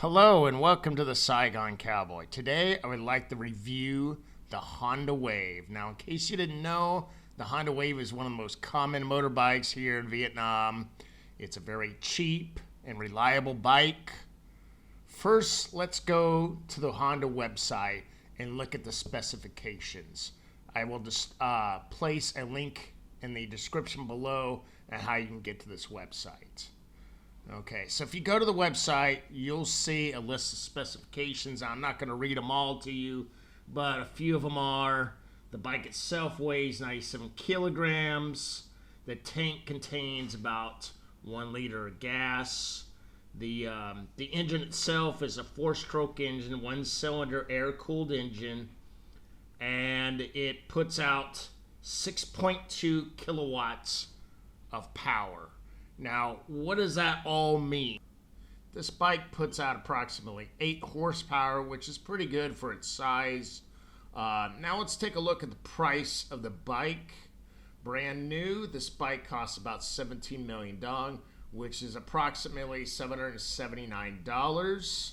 Hello and welcome to the Saigon Cowboy. Today I would like to review the Honda Wave. Now, in case you didn't know, the Honda Wave is one of the most common motorbikes here in Vietnam. It's a very cheap and reliable bike. First, let's go to the Honda website and look at the specifications. I will just place a link in the description below on how you can get to this website. Okay, so if you go to the website, you'll see a list of specifications. I'm not going to read them all to you, but a few of them are: the bike itself weighs 97 kilograms. The tank contains about 1 liter of gas. The engine itself is a 4-stroke engine, 1-cylinder air-cooled engine, and it puts out 6.2 kilowatts of power. Now, what does that all mean? This bike puts out approximately 8 horsepower, which is pretty good for its size. Now let's take a look at the price of the bike. Brand new, this bike costs about 17 million dong, which is approximately $779.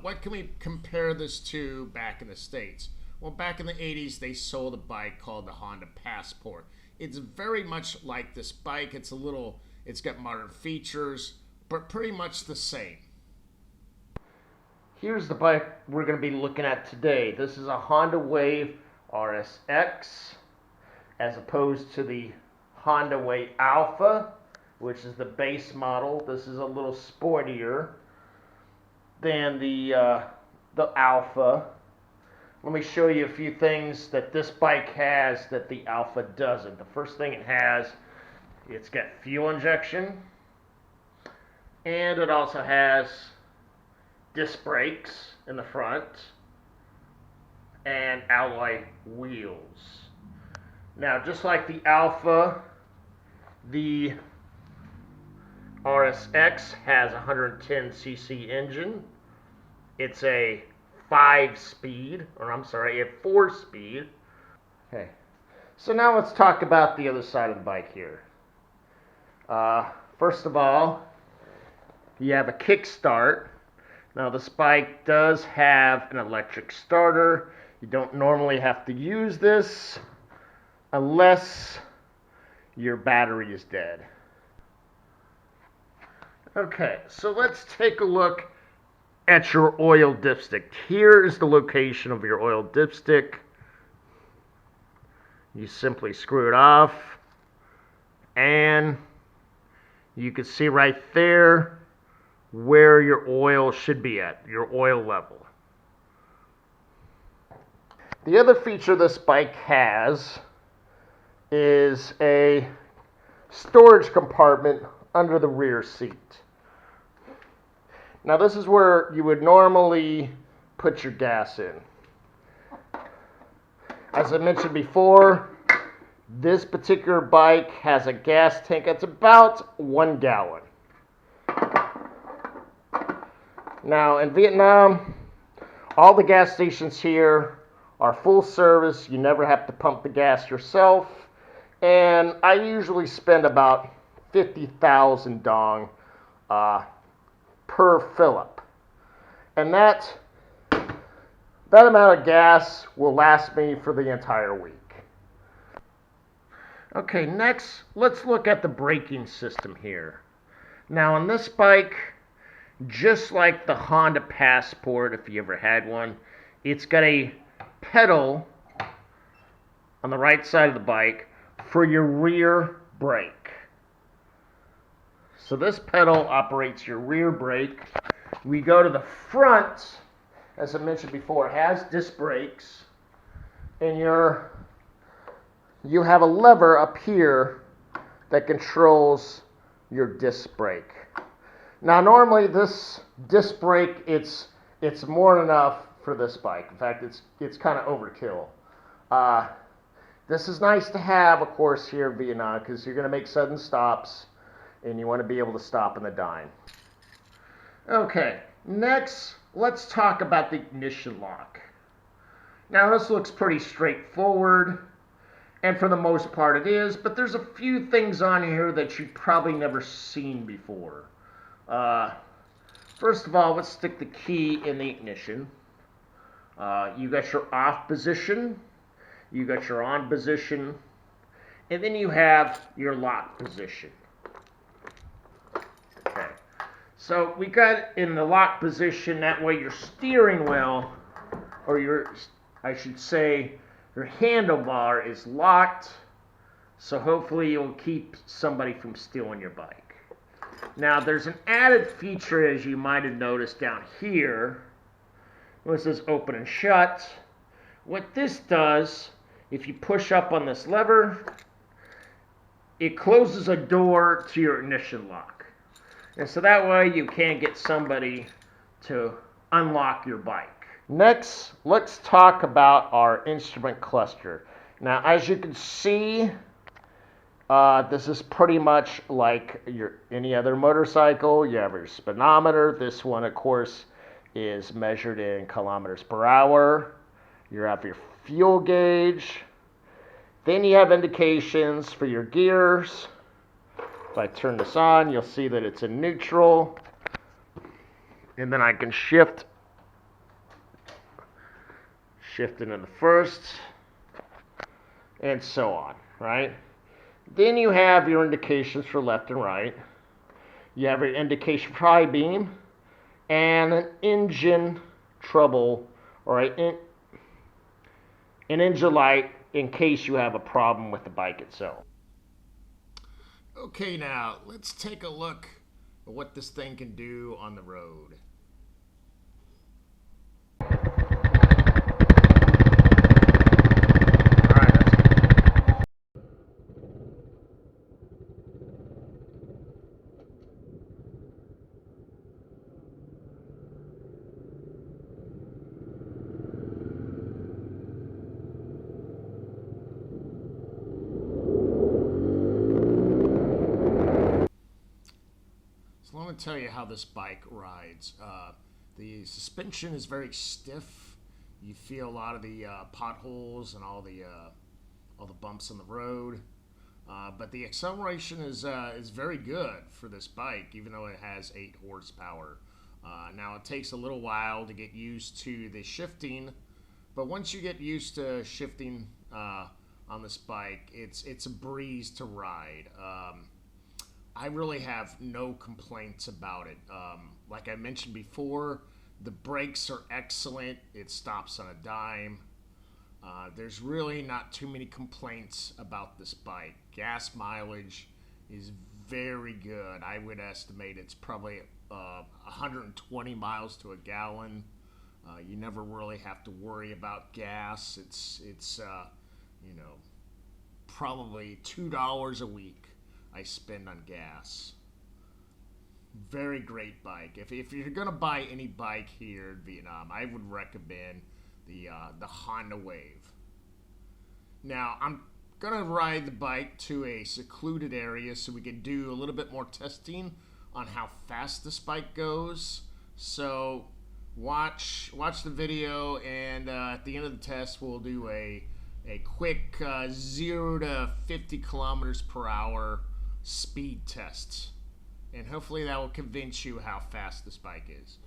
What can we compare this to back in the States? Well, back in the 80s, they sold a bike called the Honda Passport. It's very much like this bike. It's got modern features, but pretty much the same. Here's the bike we're going to be looking at today. This is a Honda Wave RSX, as opposed to the Honda Wave Alpha, which is the base model. This is a little sportier than the Alpha. Let me show you a few things that this bike has that the Alpha doesn't. The first thing it has, it's got fuel injection, and it also has disc brakes in the front and alloy wheels. Now, just like the Alpha, the RSX has a 110cc engine. It's a 4-speed. Okay, so now let's talk about the other side of the bike here. First of all, you have a kickstart. Now, this bike does have an electric starter. You don't normally have to use this unless your battery is dead. Okay, so let's take a look at your oil dipstick. Here is the location of your oil dipstick. You simply screw it off, and you can see right there where your oil should be at, your oil level. The other feature this bike has is a storage compartment under the rear seat. Now, this is where you would normally put your gas in. As I mentioned before, this particular bike has a gas tank that's about 1 gallon. Now, in Vietnam, all the gas stations here are full service. You never have to pump the gas yourself. And I usually spend about 50,000 dong per fill-up. And that amount of gas will last me for the entire week. Okay, next, let's look at the braking system here. Now, on this bike, just like the Honda Passport, if you ever had one, it's got a pedal on the right side of the bike for your rear brake. So this pedal operates your rear brake. We go to the front, as I mentioned before, it has disc brakes, and you have a lever up here that controls your disc brake. Now, normally this disc brake, it's more than enough for this bike. In fact, it's kind of overkill. This is nice to have, of course, here in Vietnam, because you're going to make sudden stops, and you want to be able to stop on the dime. Okay, next, let's talk about the ignition lock. Now, this looks pretty straightforward, and for the most part it is, but there's a few things on here that you've probably never seen before. First of all, let's stick the key in the ignition. You got your off position, you got your on position, and then you have your lock position. Okay, so we got in the lock position, that way your steering wheel, or I should say, your handlebar is locked, so hopefully you'll keep somebody from stealing your bike. Now there's an added feature, as you might have noticed down here. This is open and shut. What this does, if you push up on this lever, it closes a door to your ignition lock. And so that way you can't get somebody to unlock your bike. Next, let's talk about our instrument cluster. Now, as you can see, this is pretty much like any other motorcycle. You have your speedometer. This one, of course, is measured in kilometers per hour. You have your fuel gauge. Then you have indications for your gears. If I turn this on, you'll see that it's in neutral. And then I can shift into the first, and so on, right? Then you have your indications for left and right. You have your indication for high beam and an engine trouble, or an engine light in case you have a problem with the bike itself. Okay, now let's take a look at what this thing can do on the road. So let me tell you how this bike rides. The suspension is very stiff. You feel a lot of the potholes and all the bumps on the road. But the acceleration is very good for this bike, even though it has 8 horsepower. Now it takes a little while to get used to the shifting, but once you get used to shifting on this bike, it's a breeze to ride. I really have no complaints about it. Like I mentioned before, the brakes are excellent. It stops on a dime. There's really not too many complaints about this bike. Gas mileage is very good. I would estimate it's probably 120 miles to a gallon. You never really have to worry about gas. It's probably $2 a week I spend on gas. Very great bike. If you're gonna buy any bike here in Vietnam, I would recommend the Honda Wave. Now I'm gonna ride the bike to a secluded area so we can do a little bit more testing on how fast this bike goes. So watch the video, and at the end of the test we'll do a quick 0 to 50 kilometers per hour speed test, and hopefully that will convince you how fast this bike is.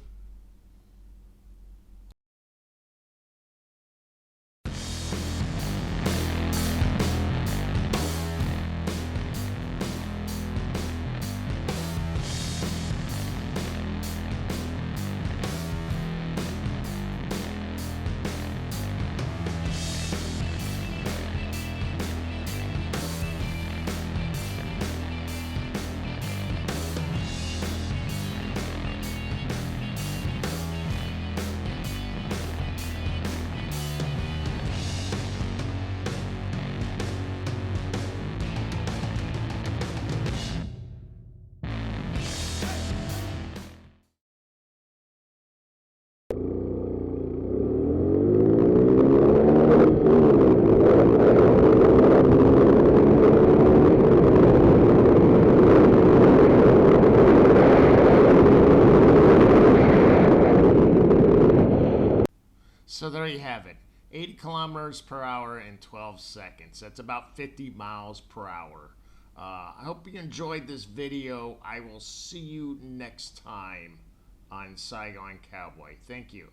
So there you have it, 80 kilometers per hour in 12 seconds. That's about 50 miles per hour. I hope you enjoyed this video. I will see you next time on Saigon Cowboy. Thank you.